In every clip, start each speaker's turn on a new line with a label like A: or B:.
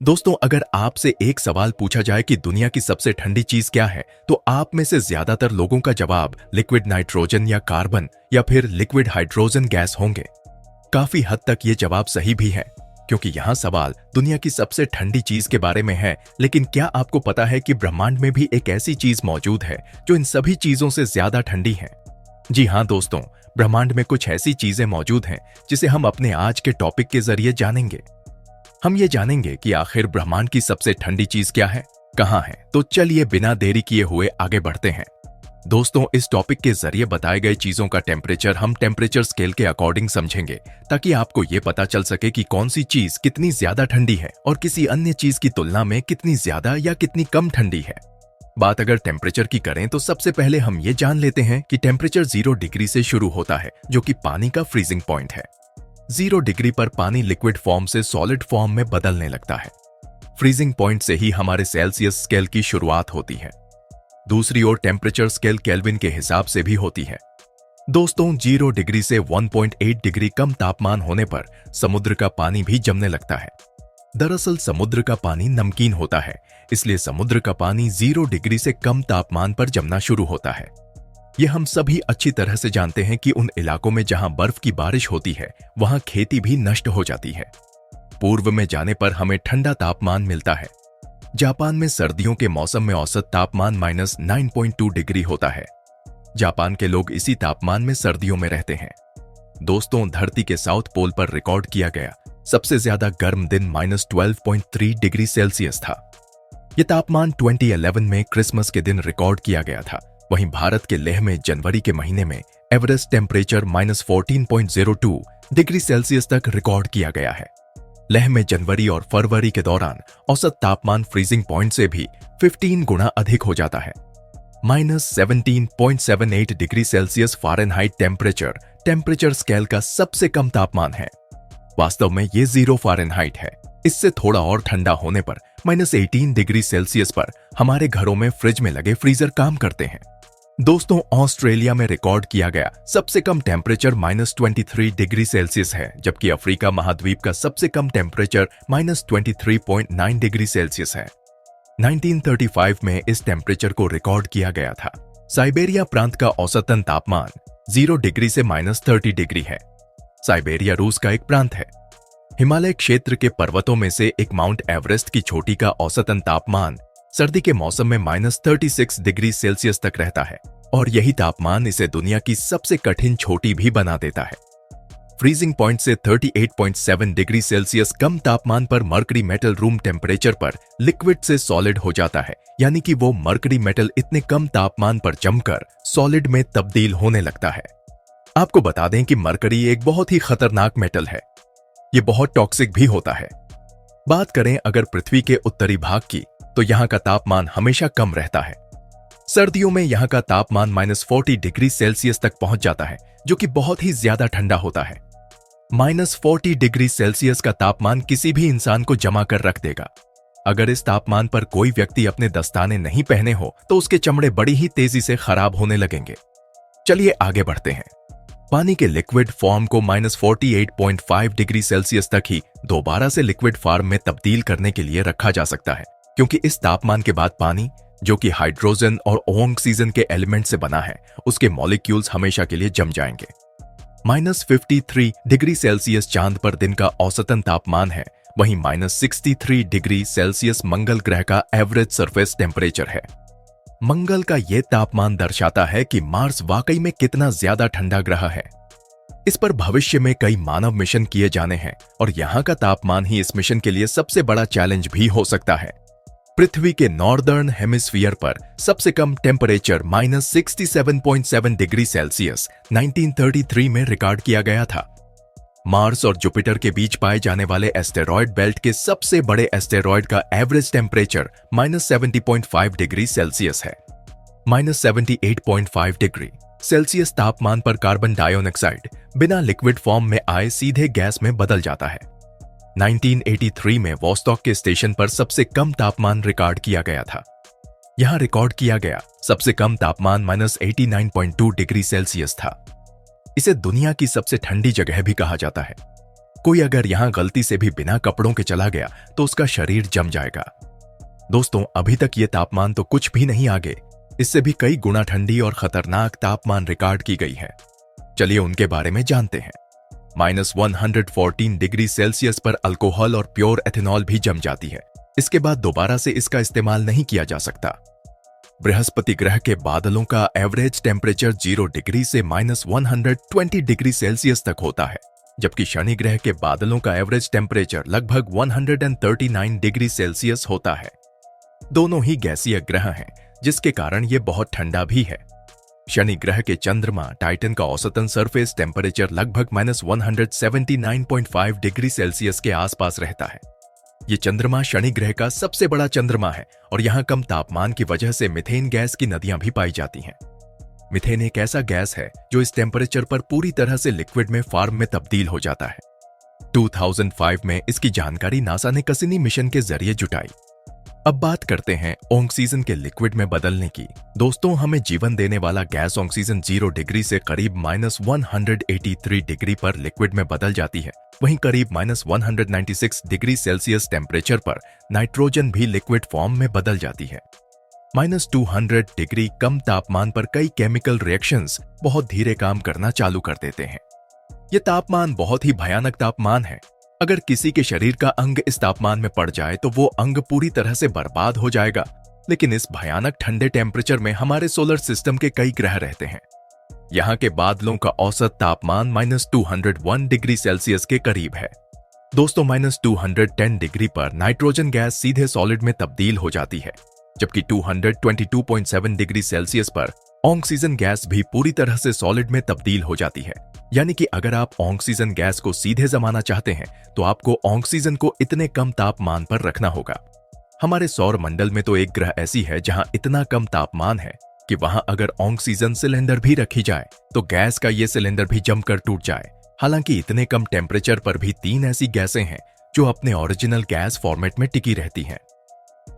A: दोस्तों, अगर आपसे एक सवाल पूछा जाए कि दुनिया की सबसे ठंडी चीज क्या है, तो आप में से ज्यादातर लोगों का जवाब लिक्विड नाइट्रोजन या कार्बन या फिर लिक्विड हाइड्रोजन गैस होंगे। काफी हद तक ये जवाब सही भी है, क्योंकि यहाँ सवाल दुनिया की सबसे ठंडी चीज के बारे में है। लेकिन क्या आपको पता है कि ब्रह्मांड में भी एक ऐसी चीज मौजूद है जो इन सभी चीजों से ज्यादा ठंडी है? जी हाँ दोस्तों, ब्रह्मांड में कुछ ऐसी चीजें मौजूद हैं जिसे हम अपने आज के टॉपिक के जरिए जानेंगे। हम ये जानेंगे कि आखिर ब्रह्मांड की सबसे ठंडी चीज क्या है, कहाँ है। तो चलिए बिना देरी किए हुए आगे बढ़ते हैं। दोस्तों, इस टॉपिक के जरिए बताए गए चीजों का टेम्परेचर हम टेम्परेचर स्केल के अकॉर्डिंग समझेंगे, ताकि आपको ये पता चल सके कि कौन सी चीज कितनी ज्यादा ठंडी है और किसी अन्य चीज की तुलना में कितनी ज्यादा या कितनी कम ठंडी है। बात अगर टेम्परेचर की करें तो सबसे पहले हम ये जान लेते हैं कि टेम्परेचर 0 डिग्री से शुरू होता है, जो कि पानी का फ्रीजिंग पॉइंट है। 0 डिग्री पर पानी लिक्विड फॉर्म से सॉलिड फॉर्म में बदलने लगता है। फ्रीजिंग पॉइंट से ही हमारे सेल्सियस स्केल की शुरुआत होती है। दूसरी ओर टेम्परेचर स्केल केल्विन के हिसाब से भी होती है। दोस्तों, 0 डिग्री से 1.8 डिग्री कम तापमान होने पर समुद्र का पानी भी जमने लगता है। दरअसल समुद्र का पानी नमकीन होता है, इसलिए समुद्र का पानी 0 डिग्री से कम तापमान पर जमना शुरू होता है। ये हम सभी अच्छी तरह से जानते हैं कि उन इलाकों में जहां बर्फ की बारिश होती है, वहां खेती भी नष्ट हो जाती है। पूर्व में जाने पर हमें ठंडा तापमान मिलता है। जापान में सर्दियों के मौसम में औसत तापमान -9.2 डिग्री होता है। जापान के लोग इसी तापमान में सर्दियों में रहते हैं। दोस्तों, धरती के साउथ पोल पर रिकॉर्ड किया गया सबसे ज्यादा गर्म दिन -12.3 डिग्री सेल्सियस था। यह तापमान 2011 में क्रिसमस के दिन रिकॉर्ड किया गया था। वहीं भारत के लेह में जनवरी के महीने में एवरेस्ट टेम्परेचर -14.02 डिग्री सेल्सियस तक रिकॉर्ड किया गया है। लेह में जनवरी और फरवरी के दौरान औसत तापमान फ्रीजिंग पॉइंट से भी 15 गुना अधिक हो जाता है। -17.78 degree Celsius Fahrenheit temperature scale का सबसे कम तापमान है। वास्तव में ये 0 फ़ारेनहाइट है। इससे थोड़ा और ठंडा होने पर -18 डिग्री सेल्सियस पर हमारे घरों में फ्रिज में लगे फ्रीजर काम करते हैं। दोस्तों, ऑस्ट्रेलिया में रिकॉर्ड किया गया सबसे कम टेम्परेचर -23 डिग्री सेल्सियस है, जबकि अफ्रीका महाद्वीप का सबसे कम टेम्परेचर -23.9 डिग्री सेल्सियस है। 1935 में इस टेम्परेचर को रिकॉर्ड किया गया था। साइबेरिया प्रांत का औसतन तापमान 0 डिग्री से -30 डिग्री है। साइबेरिया रूस का एक प्रांत है। हिमालय क्षेत्र के पर्वतों में से एक माउंट एवरेस्ट की चोटी का औसतन तापमान सर्दी के मौसम में -36 डिग्री सेल्सियस तक रहता है, और यही तापमान इसे दुनिया की सबसे कठिन चोटी भी बना देता है। फ्रीजिंग पॉइंट से 38.7 डिग्री सेल्सियस कम तापमान पर मर्करी मेटल रूम टेम्परेचर पर लिक्विड से सॉलिड हो जाता है, यानी कि वो मर्करी मेटल इतने कम तापमान पर जमकर सॉलिड में तब्दील होने लगता है। आपको बता दें कि मर्करी एक बहुत ही खतरनाक मेटल है। ये बहुत टॉक्सिक भी होता है। बात करें अगर पृथ्वी के उत्तरी भाग की, तो यहाँ का तापमान हमेशा कम रहता है। सर्दियों में यहाँ का तापमान -40 डिग्री सेल्सियस तक पहुंच जाता है, जो कि बहुत ही ज्यादा ठंडा होता है। -40 डिग्री सेल्सियस का तापमान किसी भी इंसान को जमा कर रख देगा। अगर इस तापमान पर कोई व्यक्ति अपने दस्ताने नहीं पहने हो, तो उसके चमड़े बड़ी ही तेजी से खराब होने लगेंगे। चलिए आगे बढ़ते हैं। पानी के लिक्विड फॉर्म को -48.5 डिग्री सेल्सियस तक ही दोबारा से लिक्विड फॉर्म में तब्दील करने के लिए रखा जा सकता है, क्योंकि इस तापमान के बाद पानी, जो कि हाइड्रोजन और ऑक्सीजन के एलिमेंट से बना है, उसके मॉलिक्यूल्स हमेशा के लिए जम जाएंगे। -53 डिग्री सेल्सियस चांद पर दिन का औसतन तापमान है, वहीं -63 डिग्री सेल्सियस मंगल ग्रह का एवरेज सरफेस टेम्परेचर है। मंगल का यह तापमान दर्शाता है कि मार्स वाकई में कितना ज्यादा ठंडा ग्रह है। इस पर भविष्य में कई मानव मिशन किए जाने हैं, और यहाँ का तापमान ही इस मिशन के लिए सबसे बड़ा चैलेंज भी हो सकता है। पृथ्वी के नॉर्दर्न हेमिस्फीयर पर सबसे कम टेम्परेचर -67.7 डिग्री सेल्सियस 1933 में रिकॉर्ड किया गया था। मार्स और जुपिटर के बीच पाए जाने वाले एस्टेरॉयड बेल्ट के सबसे बड़े एस्टेरॉयड का एवरेज टेम्परेचर -70.5 डिग्री सेल्सियस है। -78.5 डिग्री सेल्सियस तापमान पर कार्बन डाइऑक्साइड बिना लिक्विड फॉर्म में आए सीधे गैस में बदल जाता है। 1983 में वोस्टॉक के स्टेशन पर सबसे कम तापमान रिकॉर्ड किया गया था। यहां रिकॉर्ड किया गया सबसे कम तापमान -89.2 डिग्री सेल्सियस था। इसे दुनिया की सबसे ठंडी जगह भी कहा जाता है। कोई अगर यहां गलती से भी बिना कपड़ों के चला गया तो उसका शरीर जम जाएगा। दोस्तों, अभी तक ये तापमान तो कुछ भी नहीं आगे, इससे भी कई गुना ठंडी और खतरनाक तापमान रिकॉर्ड की गई है। चलिए उनके बारे में जानते हैं। -114 डिग्री सेल्सियस पर अल्कोहल और प्योर एथेनॉल भी जम जाती है। इसके बाद दोबारा से इसका इस्तेमाल नहीं किया जा सकता। बृहस्पति ग्रह के बादलों का एवरेज टेम्परेचर 0 डिग्री से -120 डिग्री सेल्सियस तक होता है, जबकि शनि ग्रह के बादलों का एवरेज टेम्परेचर लगभग 139 डिग्री सेल्सियस होता है। दोनों ही गैसीय ग्रह हैं, जिसके कारण ये बहुत ठंडा भी है। शनि ग्रह के चंद्रमा टाइटन का औसतन सरफेस टेम्परेचर लगभग -179.5 डिग्री सेल्सियस के आसपास रहता है। ये चंद्रमा शनि ग्रह का सबसे बड़ा चंद्रमा है और यहाँ कम तापमान की वजह से मीथेन गैस की नदियां भी पाई जाती हैं। मीथेन एक ऐसा गैस है जो इस टेम्परेचर पर पूरी तरह से लिक्विड में फॉर्म में तब्दील हो जाता है। 2005 में इसकी जानकारी नासा ने कसिनी मिशन के जरिए जुटाई। अब बात करते हैं ऑक्सीजन के लिक्विड में बदलने की। दोस्तों, हमें जीवन देने वाला गैस ऑक्सीजन 0 डिग्री से करीब -183 डिग्री पर लिक्विड में बदल जाती है। वहीं करीब -196 डिग्री सेल्सियस टेम्परेचर पर नाइट्रोजन भी लिक्विड फॉर्म में बदल जाती है। -200 डिग्री कम तापमान पर कई केमिकल रिएक्शंस बहुत धीरे काम करना चालू कर देते हैं। यह तापमान बहुत ही भयानक तापमान है। अगर किसी के शरीर का अंग इस तापमान में पड़ जाए तो वो अंग पूरी तरह से बर्बाद हो जाएगा। लेकिन इस भयानक ठंडे टेम्परेचर में हमारे सोलर सिस्टम के कई ग्रह रहते हैं। यहाँ के बादलों का औसत तापमान -201 डिग्री सेल्सियस के करीब है। दोस्तों, -210 डिग्री पर नाइट्रोजन गैस सीधे सॉलिड में तब्दील हो जाती है, जबकि 222.7 डिग्री सेल्सियस पर ऑक्सीजन गैस भी पूरी तरह से सॉलिड में तब्दील हो जाती है। यानी कि अगर आप ऑक्सीजन गैस को सीधे जमाना चाहते हैं तो आपको ऑक्सीजन को इतने कम तापमान पर रखना होगा। हमारे सौर मंडल में तो एक ग्रह ऐसी है जहां इतना कम तापमान है कि वहां अगर ऑक्सीजन सिलेंडर भी रखी जाए तो गैस का ये सिलेंडर भी जमकर टूट जाए। हालांकि इतने कम टेम्परेचर पर भी 3 ऐसी गैसें हैं जो अपने ओरिजिनल गैस फॉर्मेट में टिकी रहती हैं।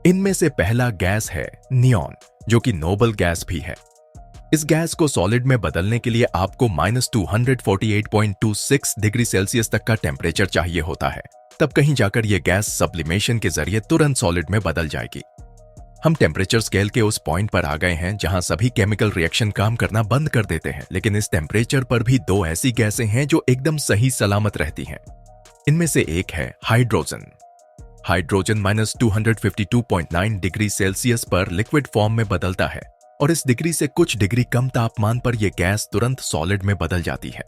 A: इनमें से पहला गैस है नियॉन, जो कि नोबल गैस भी है। इस गैस को सॉलिड में बदलने के लिए आपको -248.26 डिग्री सेल्सियस तक का टेम्परेचर चाहिए होता है। तब कहीं जाकर यह गैस सब्लिमेशन के जरिए तुरंत सॉलिड में बदल जाएगी। हम टेम्परेचर स्केल के उस पॉइंट पर आ गए हैं जहां सभी केमिकल रिएक्शन काम करना बंद कर देते हैं। लेकिन इस टेम्परेचर पर भी 2 ऐसी गैसें हैं जो एकदम सही सलामत रहती हैं। इनमें से एक है हाइड्रोजन। हाइड्रोजन -252.9 डिग्री सेल्सियस पर लिक्विड फॉर्म में बदलता है और इस डिग्री से कुछ डिग्री कम तापमान पर यह गैस तुरंत सॉलिड में बदल जाती है।